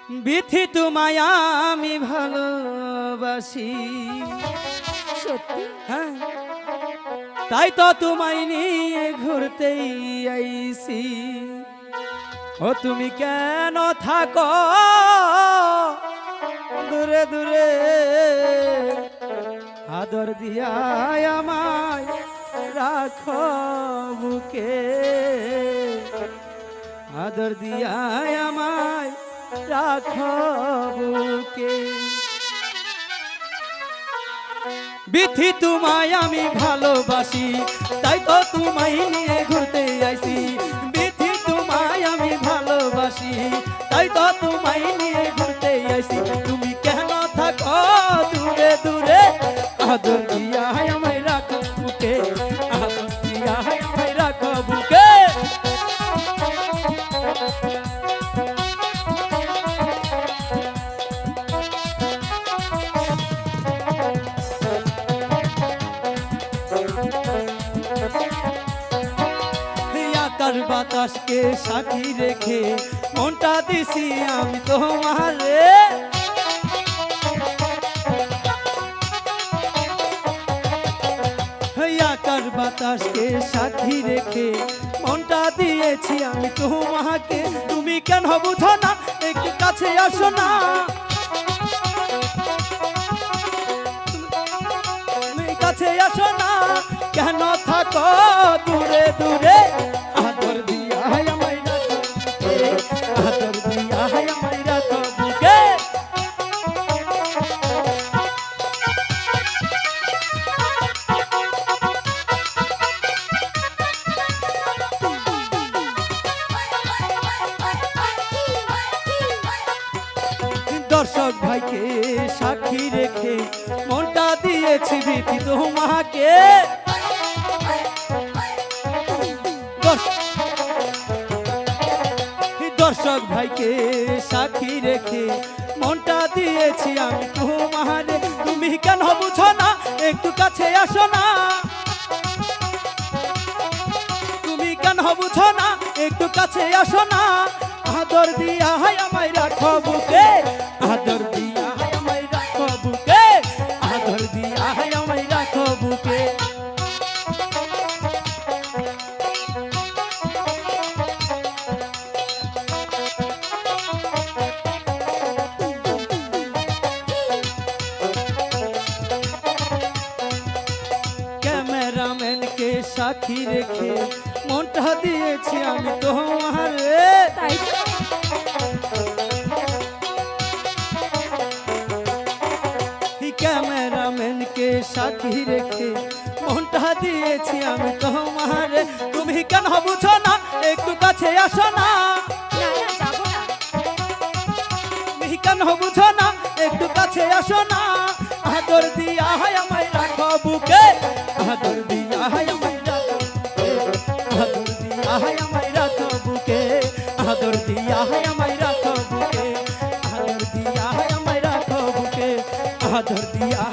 বিথি তোমায় আমি ভালোবাসি। সত্যি? হ্যাঁ, তাই তো তোমায় নিয়ে ঘুরতেই আইছি। ও তুমি কেন থাকো দূরে দূরে, আদর দিয়া আমায় রাখো বুকে, আদর দিয়া আমায় রাখো বুকে। বিথি তোমায় আমি ভালোবাসি, তাই তো তোমায় নিয়ে ঘুরতে আইছি। বিথি তোমায় আমি ভালোবাসি, তাই তো তোমায় নিয়ে ঘুরতে আইছি। তুমি কেন থাকো দূরে দূরে, আদর দিয়া আমায় রাখো বুকে, আদর দিয়া আমায় রাখো বুকে। আকাশ বাতাসকে সাক্ষী রেখে মনটা দিছি আমি তোমারে। আকাশ বাতাসকে সাক্ষী রেখে মনটা দিয়েছি আমি তোমাকে। তুমি কেন বুঝো না, একটু কাছে আসো না, তুমি কাছে আসো না, কেন থাকো দূরে দূরে, আদর দিয়া আমায় রাখো বুকে, আদর দিয়া আমায় রাখো বুকে। দর্শক ভাইকে সাক্ষী রেখে মনটা দিয়েছি বিথি তোমাকে। দর্শক ভাইকে সাক্ষী রেখে মনটা দিয়েছি আমি তোমারে। তুমি কেন বুঝো না, একটু কাছে আসো না, তুমি কেন বুঝো না, একটু কাছে আসো না, আদর দিয়া আমায় রাখো বুকে, আদর দিয়া আমায় রাখো বুকে, আদর দিয়া আমায় রাখো বুকে। ক্যামেরাম্যানকে সাক্ষী রেখে মনটা দিয়েছি আমি তোমারে। তাই তো? ক্যামেরাম্যানকে সাক্ষী রেখে মনটা দিয়েছি আমি তোমারে। তুমি কেন বুঝো না, একটু কাছে আসো না, না না, যাবো না। তুমি কেন বুঝো না, একটু কাছে আসো না, আদর দিয়া আমায় রাখো বুকে, আদর দিয়া আমায় রাখো বুকে, আদর দিয়া আমায় রাখো বুকে, আদর দিয়া আমায় রাখো বুকে, আদর দিয়া আমায় রাখো বুকে, আদর দিয়া